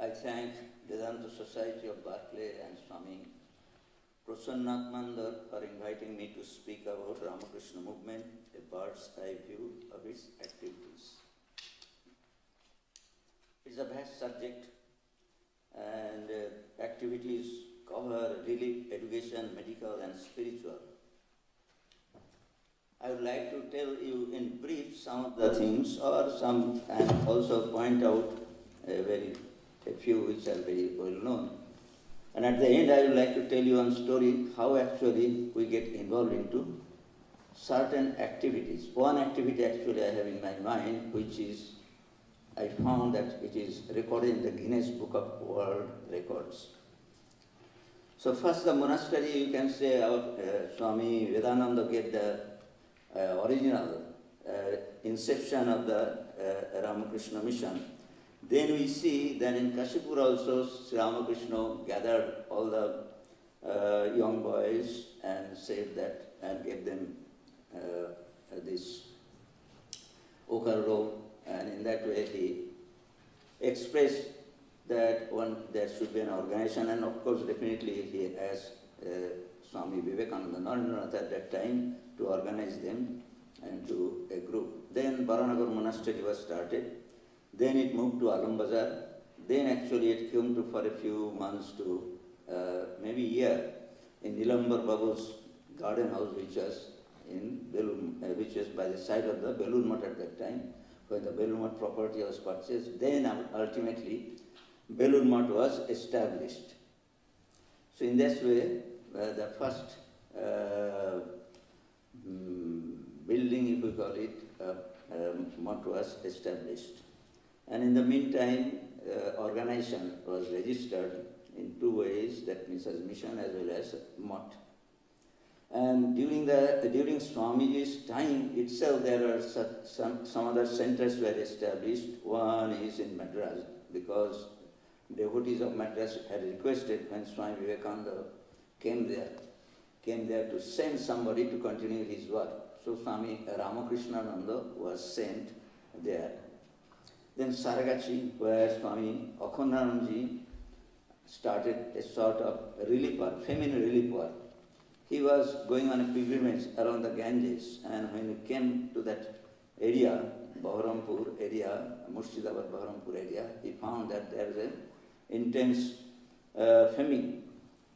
I thank Vedanta Society of Berkeley and Swami Prapannananda for inviting me to speak about Ramakrishna movement, a bird's eye view of its activities. It's a vast subject, and activities cover relief, education, medical, and spiritual. I would like to tell you in brief some of the things, and also point out a few which are very well known. And at the end, I would like to tell you one story how actually we get involved into certain activities. One activity actually I have in my mind, which is, I found that it is recorded in the Guinness Book of World Records. So first, the monastery, you can say our Swami Prapannananda gave the original inception of the Ramakrishna mission. Then we see that in Kashipur also, Sri Ramakrishna gathered all the young boys and said that, and gave them this ochre robe, and in that way he expressed that there should be an organization, and of course definitely he asked Swami Vivekananda, Narendra at that time, to organize them into a group. Then Baranagar monastery was started. Then it moved to Alam Bazar. Then actually it came to for a few months to maybe a year in Nilambar Babu's garden house, which was in which was by the side of the Belur Math at that time, when the Belur Math property was purchased. Then ultimately Belur Math was established. So in this way, the first building, if we call it, Math was established. And in the meantime, organization was registered in two ways, that means as mission as well as Math. And during Swamiji's time itself, there are some other centers were established. One is in Madras, because devotees of Madras had requested when Swami Vivekananda came there to send somebody to continue his work. So Swami Ramakrishna was sent there. Then Saragachi, where Swami Akhandanandji started a sort of relief work, feminine relief work. He was going on a pilgrimage around the Ganges, and when he came to that area, Baharampur area, Murshidabad Baharampur area, he found that there was an intense famine,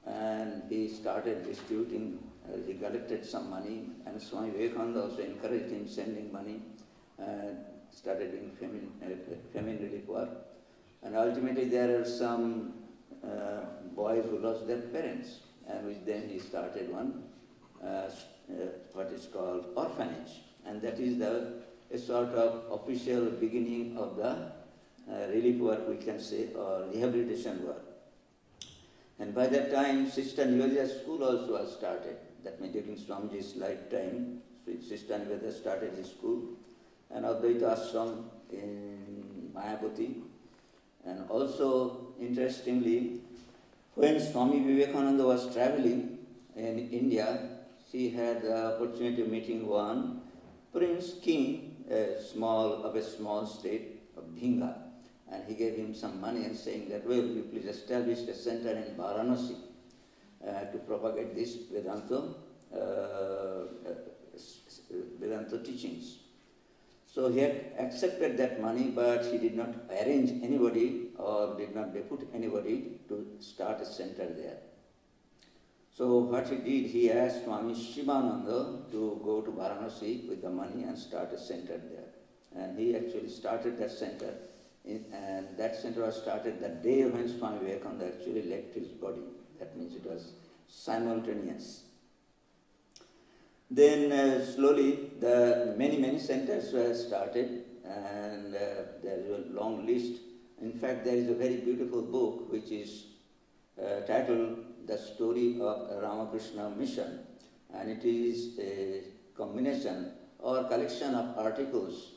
and he started distributing, he collected some money, and Swami Vivekananda also encouraged him sending money, and started doing famine relief work. And ultimately there are some boys who lost their parents, and with them he started one, what is called orphanage. And that is a sort of official beginning of the relief work, we can say, or rehabilitation work. And by that time, Sister Nivedita's school also was started. That means during Swamiji's lifetime, Sister Nivedita started his school, and Advaita Ashram in Mayapati. And also, interestingly, when Swami Vivekananda was traveling in India, he had the opportunity of meeting one Prince King, of a small state of Bhinga. And he gave him some money and saying that, well, you please establish a center in Varanasi to propagate this Vedanta teachings. So he had accepted that money, but he did not arrange anybody or did not depute anybody to start a center there. So what he did, he asked Swami Shivananda to go to Varanasi with the money and start a center there. And he actually started that center, and that center was started the day when Swami Vivekananda actually left his body. That means it was simultaneous. Then slowly the many centers were started, and there is a long list. In fact, there is a very beautiful book which is titled The Story of Ramakrishna Mission, and it is a combination or collection of articles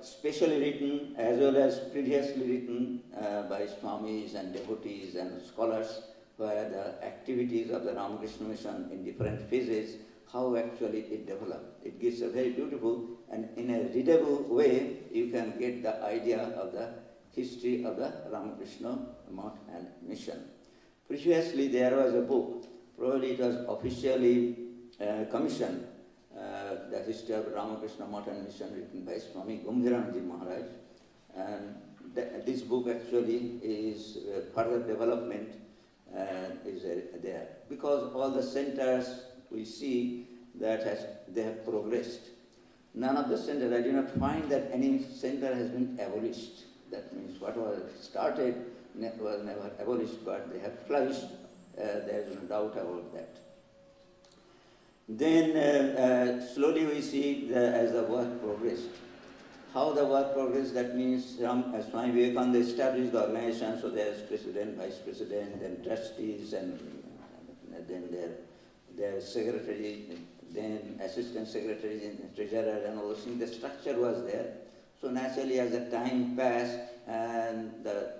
specially written as well as previously written by Swamis and devotees and scholars, where the activities of the Ramakrishna Mission in different phases, how actually it developed. It gives a very beautiful, and in a readable way, you can get the idea of the history of the Ramakrishna Math and Mission. Previously there was a book, probably it was officially commissioned, the history of Ramakrishna Math and Mission, written by Swami Gambhiranji Maharaj. And this book actually is further development is there, because all the centers we see that they have progressed. None of the centers, I do not find that any center has been abolished. That means what was started was never abolished, but they have flourished. There is no doubt about that. Then slowly we see as the work progressed. How the work progressed, that means Swami Vivekananda established the organization, so there is president, vice president, then trustees, and then their secretary, then assistant secretaries and treasurer and all those things. The structure was there. So naturally as the time passed and the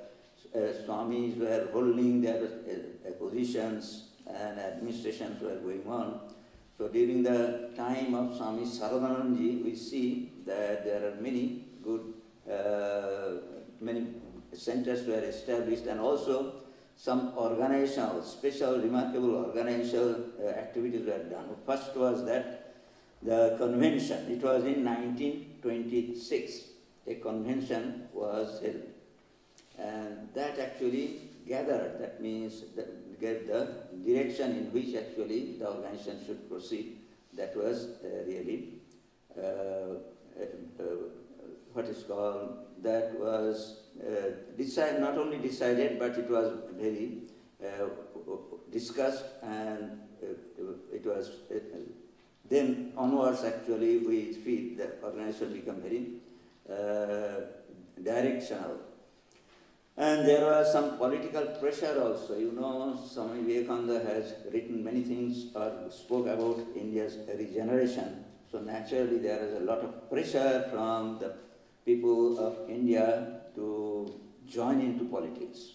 Swamis were holding their positions and administrations were going on, so during the time of Swami Saradanandaji, we see that there are many good, many centers were established, and also some organizational, special, remarkable organizational activities were done. First was that the convention, it was in 1926, a convention was held. And that actually gathered, that means that gave the direction in which actually the organization should proceed. That was really, what is called, that was not only decided, but it was very discussed, and it was then onwards actually we feel the organization become very directional. And there was some political pressure also. You know, Swami Vivekananda has written many things or spoke about India's regeneration. So naturally there is a lot of pressure from the people of India to join into politics.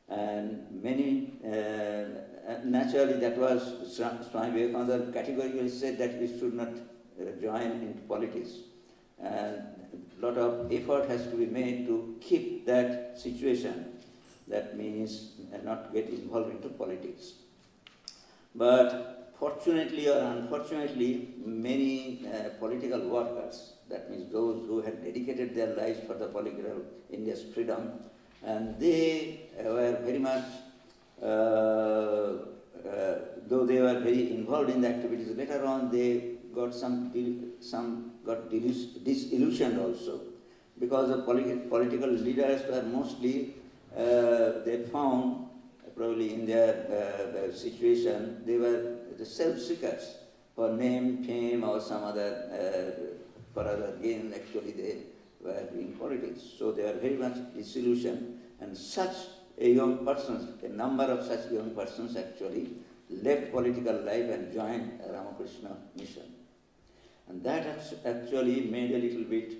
And many, naturally that was, Swami Vivekananda categorically said that we should not join into politics. And a lot of effort has to be made to keep that situation. That means not get involved into politics. But fortunately or unfortunately, many political workers, that means those who had dedicated their lives for the political India's freedom, and they were very much, though they were very involved in the activities, later on they got got disillusioned also, because the political leaders were mostly, they found, probably in their situation, they were the self-seekers for name, fame, or some other, for other gain. Actually they were doing politics. So they were very much disillusioned, and such a young person, a number of such young persons actually left political life and joined Ramakrishna Mission. And that actually made a little bit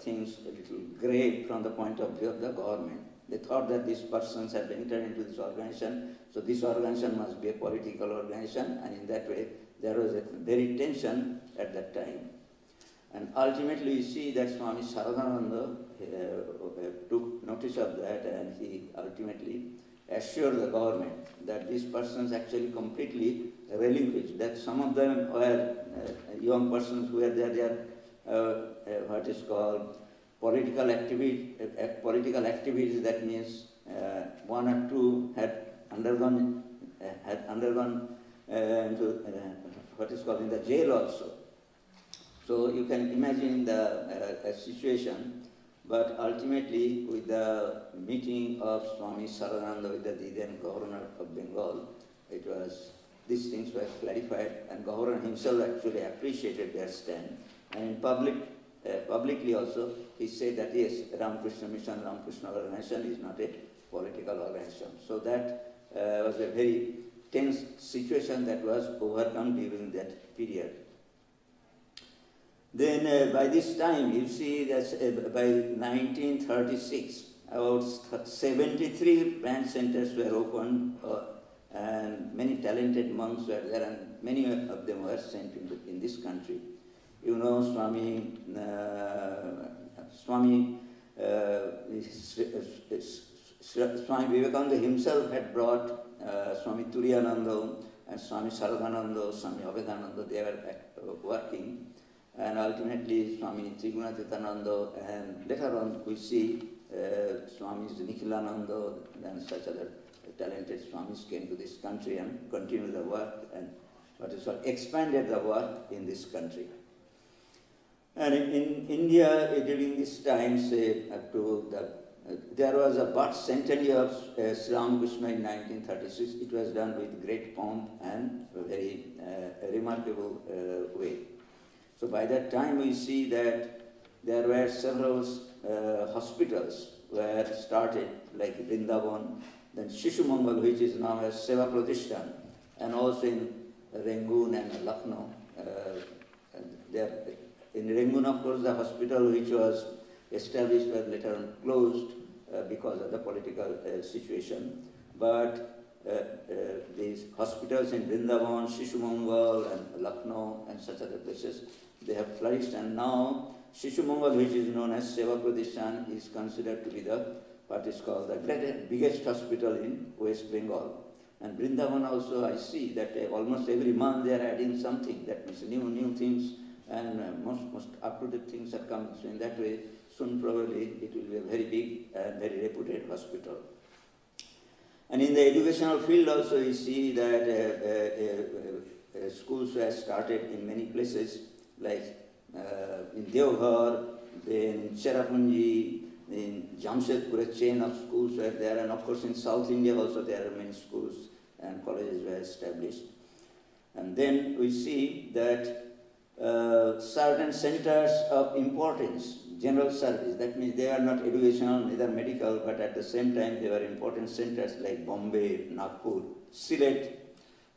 things a little grave from the point of view of the government. They thought that these persons had entered into this organization, so this organization must be a political organization, and in that way there was a very tension at that time. And ultimately you see that Swami Saradananda took notice of that, and he ultimately assured the government that these persons actually completely relinquished, that some of them were young persons who were there, they are what is called political activities, that means one or two had undergone into what is called in the jail also. So you can imagine the situation, but ultimately with the meeting of Swami Saradananda with the then governor of Bengal, it was, these things were clarified, and governor himself actually appreciated their stand. And in publicly also, he said that yes, Ramakrishna Mission, Ramakrishna organization is not a political organization. So that was a very tense situation that was overcome during that period. Then by this time, you see that by 1936, about 73 branch centers were opened, and many talented monks were there, and many of them were sent in this country. You know, Swami Swami Vivekananda himself had brought Swami Turiyananda and Swami Saradananda, Swami Abhedananda. They were working, and ultimately Swami Trigunatitananda, and later on we see Swamis Nikhilananda and such other talented Swamis came to this country and continued the work and what is called expanded the work in this country. And in India, during this time, say up to there was a birth centenary of Sri Ramakrishna in 1936. It was done with great pomp and a very remarkable way. So by that time, we see that there were several hospitals were started, like Vrindavan, then Shishu Mangal, which is now as Seva Pratishthan, and also in Rangoon and Lucknow. In Rangoon, of course, the hospital which was established was later on closed because of the political situation. But these hospitals in Vrindavan, Shishu Mangal, and Lucknow, and such other places, they have flourished. And now Shishu Mangal, which is known as Seva Pratishthan, is considered to be what is called the biggest hospital in West Bengal. And Vrindavan also, I see that almost every month they are adding something. That means new things, and most up-to-date things are coming. So in that way, soon probably it will be a very big and very reputed hospital. And in the educational field also, we see that schools were started in many places, like in Deoghar, then in Cherrapunji, in Jamshedpur, a chain of schools were there, and of course in South India also there are many schools and colleges were established. And then we see that certain centers of importance, general service, that means they are not educational, neither medical, but at the same time they were important centers like Bombay, Nagpur, Sylhet,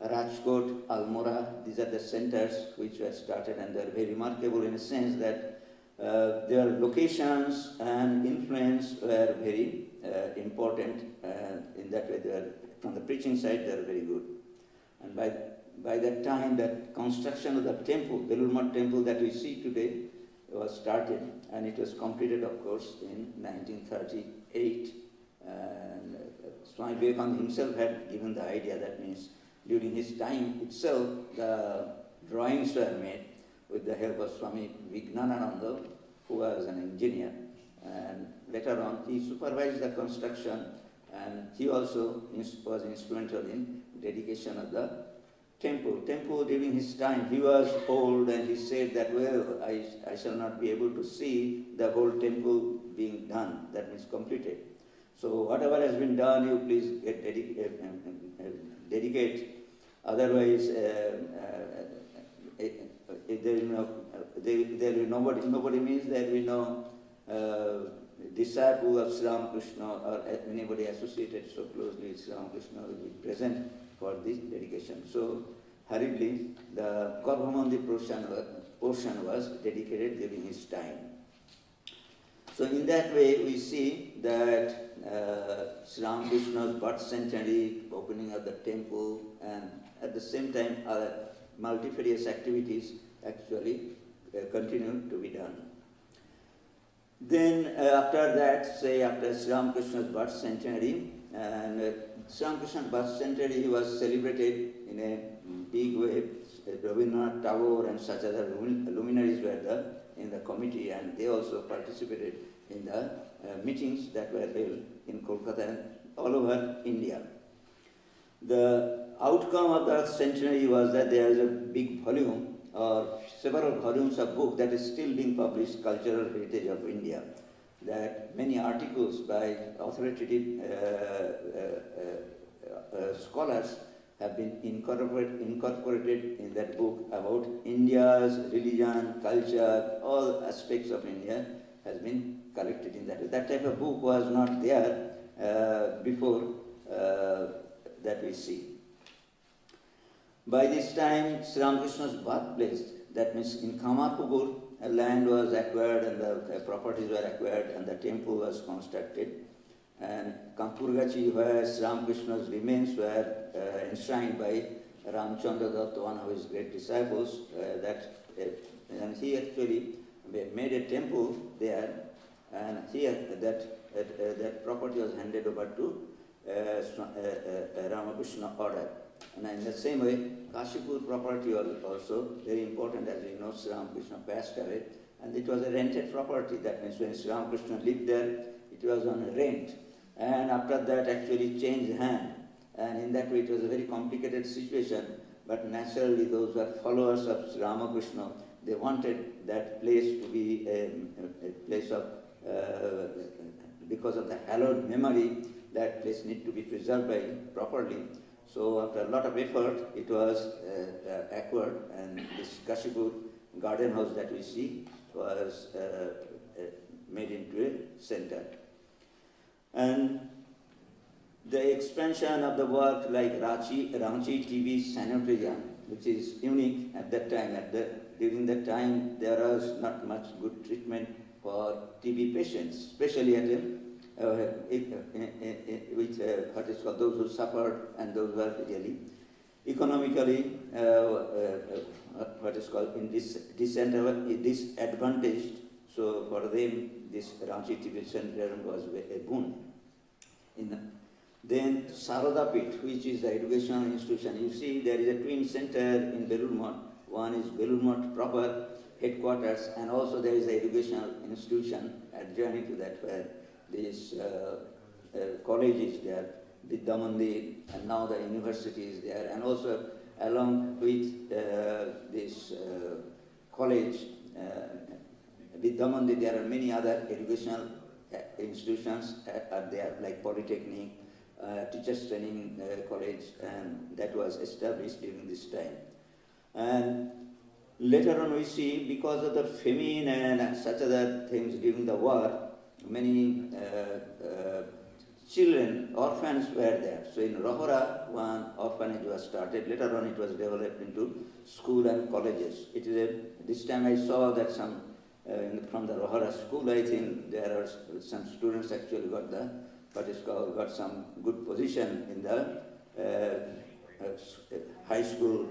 Rajkot, Almora. These are the centers which were started, and they are very remarkable in a sense that their locations and influence were very important. In that way, they were, from the preaching side, they are very good. And by that time, that construction of the temple, Belur Math temple that we see today, was started, and it was completed, of course, in 1938. And Swami Vivekananda himself had given the idea. That means during his time itself, the drawings were made with the help of Swami Vijnanananda, who was an engineer. And later on, he supervised the construction, and he also was instrumental in dedication of the temple. During his time, he was old, and he said that, well, I shall not be able to see the whole temple being done, that means completed. So whatever has been done, you please get dedicate. Otherwise, there will nobody means there will be no disciple of Sri Ramakrishna or anybody associated so closely with Sri Ramakrishna will be present for this dedication. So hurriedly, the Garbhamandir portion was dedicated during his time. So in that way, we see that Sri Ramakrishna's birth centenary, opening of the temple, and at the same time, other multifarious activities actually continue to be done. Then after that, say after Sri Ramakrishna's birth centenary, and Sri Ramakrishna's birth centenary was celebrated in a big way. Rabindranath Tagore and such other luminaries were there in the committee, and they also participated in the meetings that were held in Kolkata and all over India. The outcome of the centenary was that there is a big volume or several volumes of book that is still being published, Cultural Heritage of India, that many articles by authoritative scholars have been incorporated in that book about India's religion, culture, all aspects of India has been collected in that. That type of book was not there before that we see. By this time, Sri Ramakrishna's birthplace, that means in Kamarpukur, a land was acquired and the properties were acquired and the temple was constructed. And Kampurgachi, where Sri Ramakrishna's remains were enshrined by Ramchandra Datta, one of his great disciples, and he actually made a temple there, And here that property was handed over to Ramakrishna order. And in the same way, Kashipur property was also very important. As you know, Sri Ramakrishna passed away, and it was a rented property. That means when Sri Ramakrishna lived there, it was on a rent. And after that, actually changed hand. And in that way, it was a very complicated situation. But naturally, those who are followers of Sri Ramakrishna, they wanted that place to be a place of, because of the hallowed memory, that place need to be preserved properly. So after a lot of effort, it was acquired, and this Kashipur garden house that we see was made into a center. And the expansion of the work like Ranchi TB Sanitarium, which is unique at that time. During that time, there was not much good treatment for TB patients, especially at what is called those who suffered and those who are really economically what is called in disadvantaged. So for them, this Ranchi TB Sanitarium was a boon. Then Sarada Pit, which is the educational institution. You see, there is a twin center in Belur Math. One is Belur Math proper headquarters, and also there is an educational institution adjoining to that, where this college is there, Vidya Mandir, and now the university is there, and also along with this college, Vidya Mandir, there are many other educational institutions are there, like Polytechnic, Teachers Training College, and that was established during this time. And later on we see, because of the famine and such other things during the war, many children, orphans were there. So in Rohora, one orphanage was started. Later on it was developed into school and colleges. It is this time I saw that some, from the Rohora school, I think there are some students actually got the, got some good position in the high school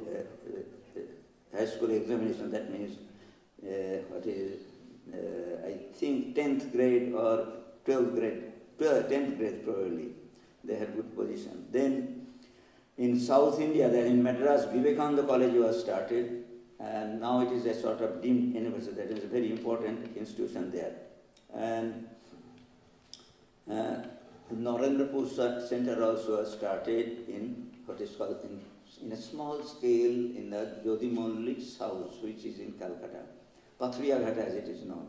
examination. That means I think 10th grade or 12th grade, 10th grade probably, they had good position. Then in South India, then in Madras, Vivekananda College was started, and now it is a sort of deemed university. That is a very important institution there. And Narendrapur Center also was started in what is called in a small scale in the Jyoti Maulik's house, which is in Calcutta. Pathriya Ghat as it is known.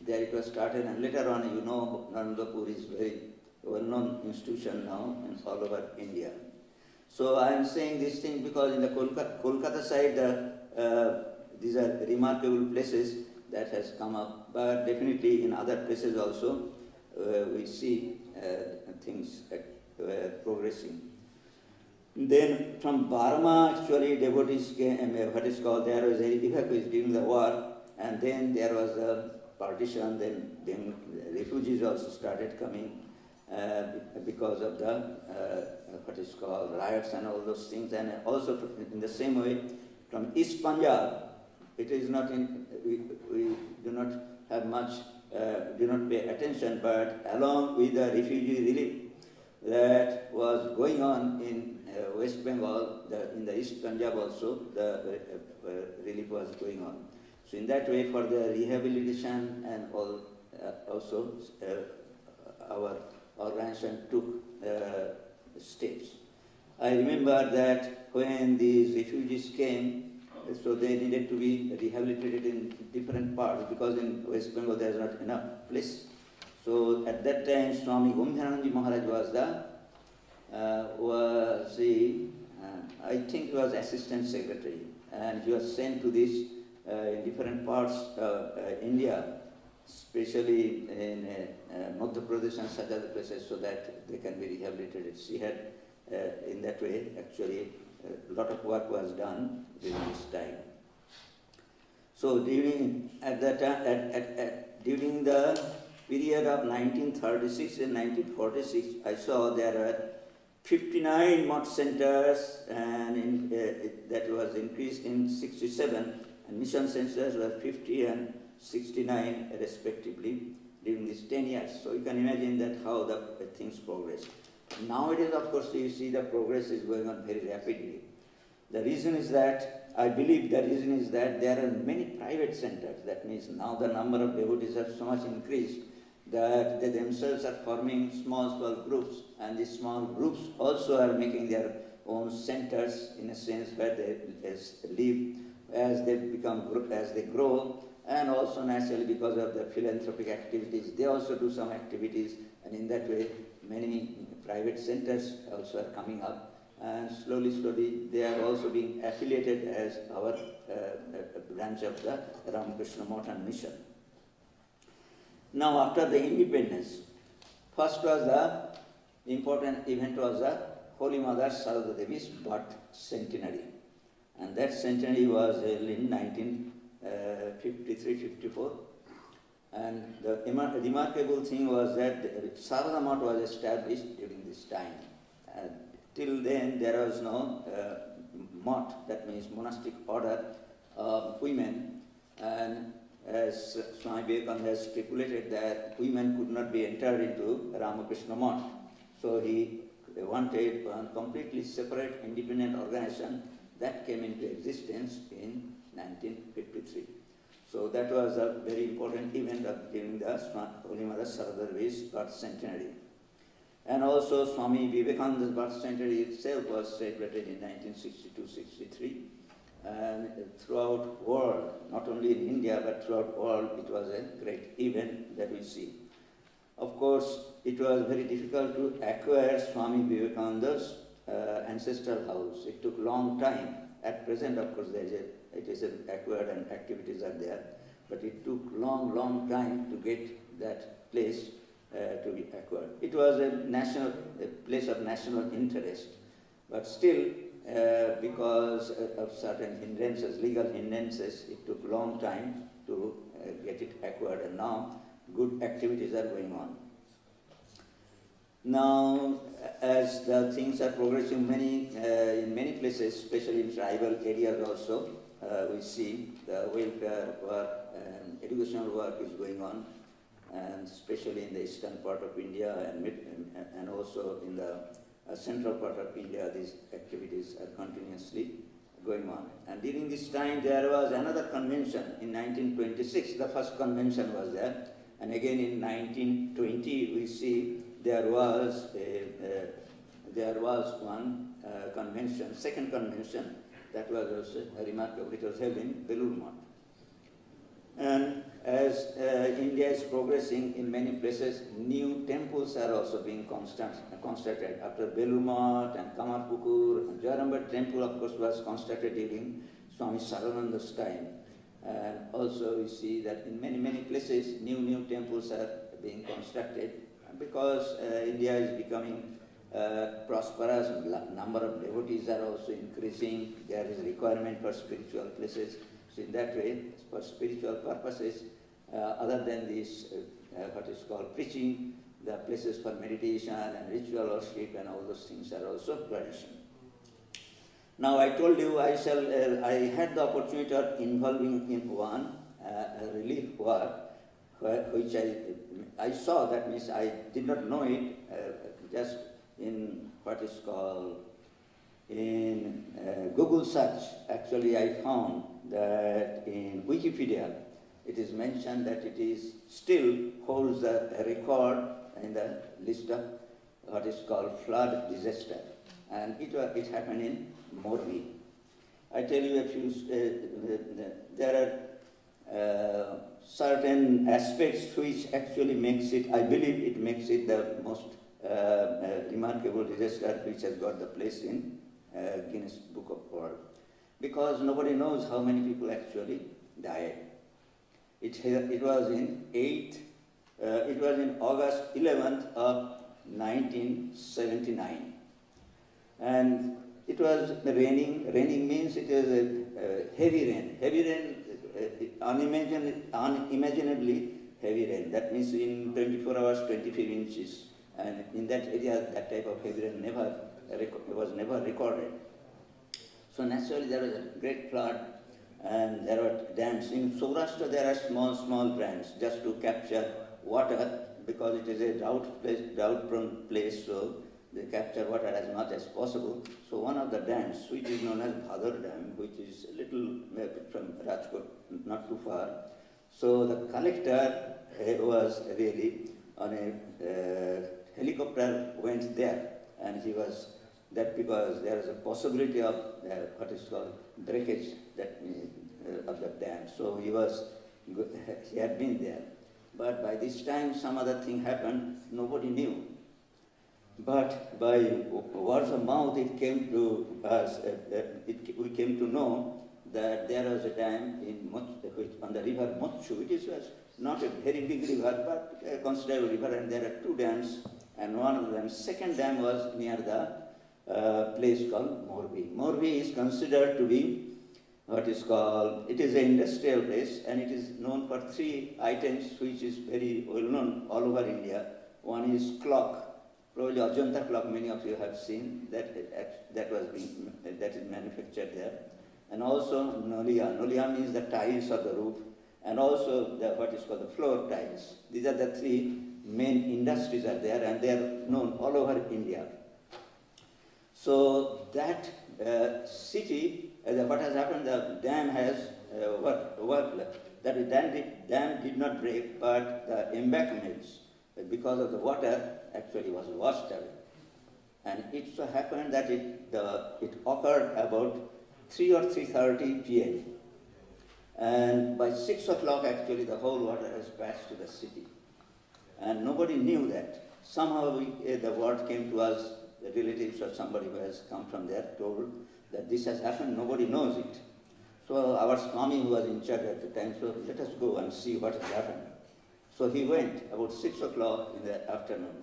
There it was started, and later on, you know, Narendrapur is very well-known institution now and all over India. So I am saying this thing because in the Kolkata side, these are remarkable places that has come up, but definitely in other places also we see things progressing. Then from Burma, actually, devotees came, what is called, there was a evacuation during the war, and then there was a partition, then refugees also started coming because of the, what is called, riots and all those things. And also in the same way, from East Punjab, it is not in, we do not have much, do not pay attention, but along with the refugee relief that was going on in West Bengal, in the East Punjab also, the relief was going on. So in that way, for the rehabilitation and all, also our organization took steps. I remember that when these refugees came, so they needed to be rehabilitated in different parts, because in West Bengal there is not enough place. So at that time, Swami Gomdhananji Maharaj was the, I think he was assistant secretary, and he was sent to this in different parts of India, especially in Madhya Pradesh and such other places, so that they can be rehabilitated. She had, in that way, actually, a lot of work was done during this time. So during during the period of 1936 and 1946, I saw there were 59 mott centers, and that was increased in 67, and mission centers were 50 and 69 respectively. during these 10 years. So you can imagine that how the things progress. Nowadays, of course, you see the progress is going on very rapidly. The reason is that, I believe the reason is that there are many private centers. That means now the number of devotees have so much increased that they themselves are forming small groups, and these small groups also are making their own centers in a sense where they live as they as they grow, and also naturally because of the philanthropic activities, they also do some activities, and in that way many private centers also are coming up. And slowly they are also being affiliated as our branch of the Ramakrishna Mohan Mission. Now after the independence, first was the important event was the Holy Mother Sarada Devi's birth centenary. And that centenary was held in 1953-54. And the remarkable thing was that Sarada Math was established during this time. Till then, there was no math, that means monastic order of women, and as Swami Prapannananda has stipulated that women could not be entered into Ramakrishna Math. So he wanted a completely separate independent organization that came into existence in 1953. So that was a very important event during the Holy Mother Sarada Devi's birth centenary. And also Swami Vivekananda's birth centenary itself was celebrated in 1962-63. And throughout world, not only in India but throughout world, it was a great event that we see. Of course, it was very difficult to acquire Swami Vivekananda's ancestral house. It took long time. At present, of course, it is acquired and activities are there. But it took long time to get that place to be acquired. It was a place of national interest, but still, because of certain hindrances, legal hindrances, it took long time to get it acquired, and now good activities are going on. Now, as the things are progressing in many places, especially in tribal areas also, we see the welfare work and educational work is going on, and especially in the eastern part of India and also in the central part of India, these activities are continuously going on. And during this time, there was another convention in 1926. The first convention was there, and again in 1920, we see there was one convention, second convention, that was also remarkable. It was held in Belur. And as India is progressing in many places, new temples are also being constructed. After Belur and Kamarpukur, and Jayarambat temple, of course, was constructed during Swami Saradananda's time. And also we see that in many places, new temples are being constructed, because India is becoming prosperous, number of devotees are also increasing, there is requirement for spiritual places. So in that way, for spiritual purposes, other than this, what is called preaching, the places for meditation and ritual worship and all those things are also flourishing. Now I told you I had the opportunity of involving in one relief work, which I saw, that means I did not know it, just in what is called, in Google search, actually I found that in Wikipedia, it is mentioned that it is still holds a record in the list of what is called flood disaster. And it happened in Morbi. I tell you a few, there are certain aspects which actually makes it, I believe it makes it the most remarkable disaster which has got the place in Guinness Book of World. Because nobody knows how many people actually died. It was in August 11th of 1979. And it was raining. Raining means it is a heavy rain. Heavy rain, unimaginably heavy rain. That means in 24 hours, 25 inches. And in that area, that type of heavy rain was never recorded. So naturally there was a great flood, and there were dams. In Saurashtra there are small dams just to capture water, because it is a drought-prone place, so they capture water as much as possible. So one of the dams, which is known as Bhadar Dam, which is a little from Rajkot, not too far. So the collector was really on a helicopter went there, and he was that because there is a possibility of what is called breakage of the dam. So he had been there. But by this time some other thing happened, nobody knew. But by words of mouth it came to us, we came to know that there was a dam on the river Mochu. It was not a very big river, but a considerable river, and there are two dams, and one of them, second dam was near the place called Morbi. Morbi is considered to be what is called, it is an industrial place, and it is known for three items which is very well known all over India. One is clock, probably Ajanta clock, many of you have seen, that is manufactured there. And also Nolia. Nolia means the tiles of the roof, and also what is called the floor tiles. These are the three main industries are there, and they are known all over India. So that city, what has happened, the dam has worked. That dam did not break, but the embankments, because of the water, actually was washed away. And it so happened that it occurred about 3 or 3:30 p.m. And by 6 o'clock, actually, the whole water has passed to the city. And nobody knew that. Somehow the word came to us, the relatives or somebody who has come from there told that this has happened, nobody knows it. So our Swami, who was in charge at the time, said, let us go and see what has happened. So he went about 6 o'clock in the afternoon.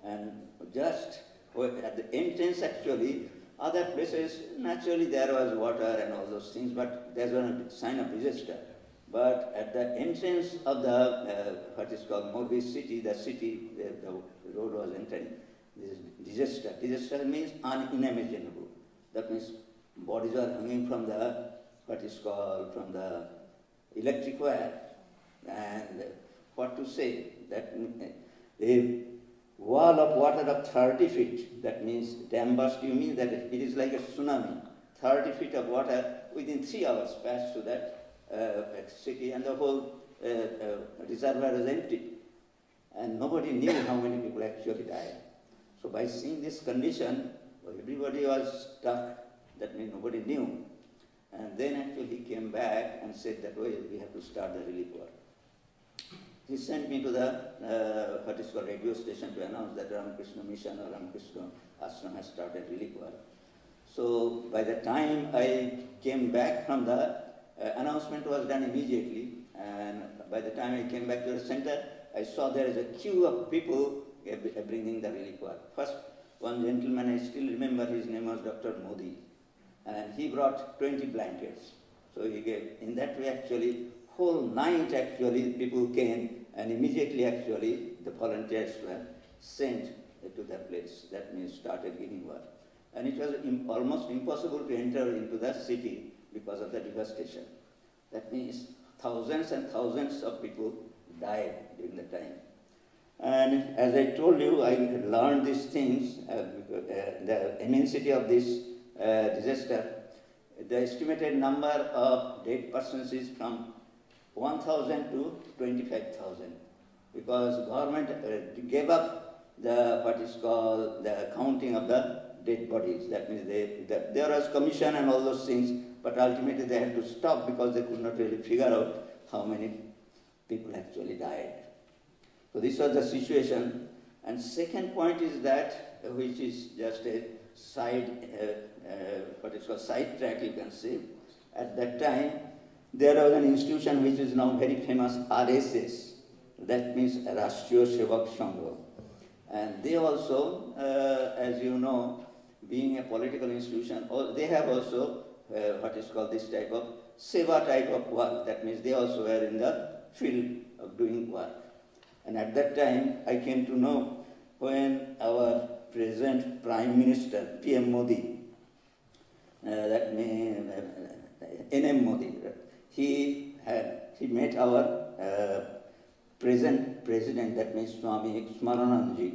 And just at the entrance, actually, other places, naturally there was water and all those things, but there was a sign of disaster. But at the entrance of the, what is called Morbi city, the road was entering, this disaster. Disaster means unimaginable. That means bodies are hanging from the, what is called, from the electric wire. And what to say, that a wall of water of 30 feet, that means dam burst, you mean that it is like a tsunami. 30 feet of water within 3 hours passed to that city, and the whole reservoir was empty. And nobody knew how many people actually died. So by seeing this condition, everybody was stuck. That means nobody knew. And then actually he came back and said that, well, we have to start the relief work. He sent me to the, what is called radio station to announce that Ramakrishna Mission or Ramakrishna Ashram has started relief work. So by the time I came back from the, announcement was done immediately, and by the time I came back to the center, I saw there is a queue of people bringing the relief work. First, one gentleman, I still remember, his name was Dr. Modi, and he brought 20 blankets. So he gave, in that way actually, whole night actually people came, and immediately actually the volunteers were sent to that place. That means started giving work. And it was almost impossible to enter into the city because of the devastation. That means thousands and thousands of people died during the time. And as I told you, I learned these things, the immensity of this disaster. The estimated number of dead persons is from 1,000 to 25,000, because government gave up the, what is called, the counting of the dead bodies. That means there was commission and all those things, but ultimately they had to stop because they could not really figure out how many people actually died. So this was the situation. And second point is that, which is just a side, what is called sidetrack, you can say. At that time, there was an institution which is now very famous, RSS. That means Rashtriya Sevak Sangha. And they also, as you know, being a political institution, they have also what is called this type of seva type of work. That means they also were in the field of doing work. And at that time, I came to know when our present Prime Minister, PM Modi, that means NM Modi, he met our present president, that means Swami Prapannananda.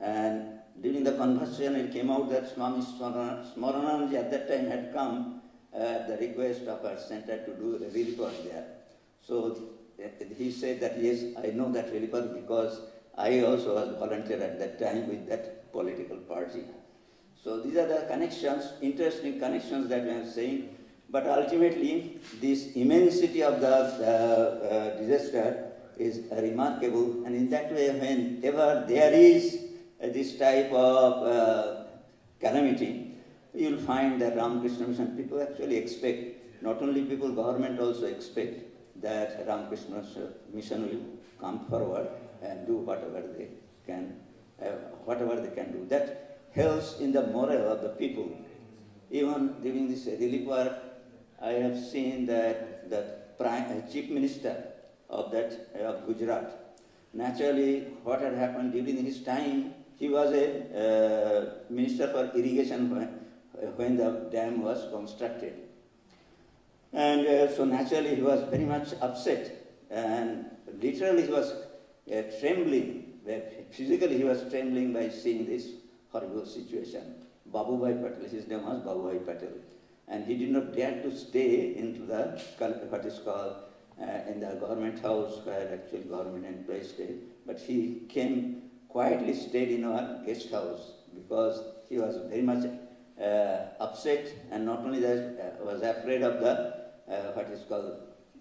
And during the conversation, it came out that Swami Prapannananda at that time had come at the request of our center to do a report there. So he said that, yes, I know that report because I also was volunteer at that time with that political party. So these are the connections, interesting connections that I am saying. But ultimately, this immensity of the disaster is remarkable. And in that way, whenever there is this type of calamity, you will find that Ramakrishna Mission people actually expect, not only people, government also expect that Ramakrishna Mission will come forward and do whatever they can do. That helps in the morale of the people. Even during this relief work, I have seen that the Chief Minister of Gujarat, naturally what had happened during his time, he was a Minister for Irrigation when the dam was constructed. And so naturally he was very much upset, and literally he was trembling, physically he was trembling by seeing this horrible situation. Babubhai Patel, his name was Babubhai Patel, and he did not dare to stay into the, what is called, in the government house where actually government employees stayed, but he came quietly, stayed in our guest house because he was very much upset, and not only that, was afraid of the what is called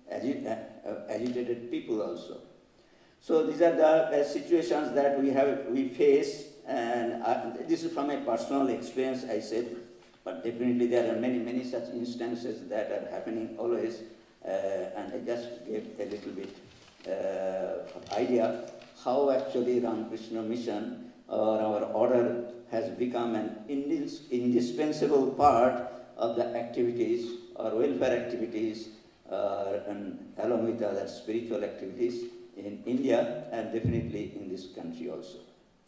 agitated people also. So these are the situations that we face, and this is from a personal experience, I said, but definitely there are many such instances that are happening always, and I just gave a little bit idea how actually Ramakrishna Mission or our order has become an indispensable part of the activities or welfare activities and along with other spiritual activities in India and definitely in this country also.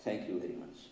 Thank you very much.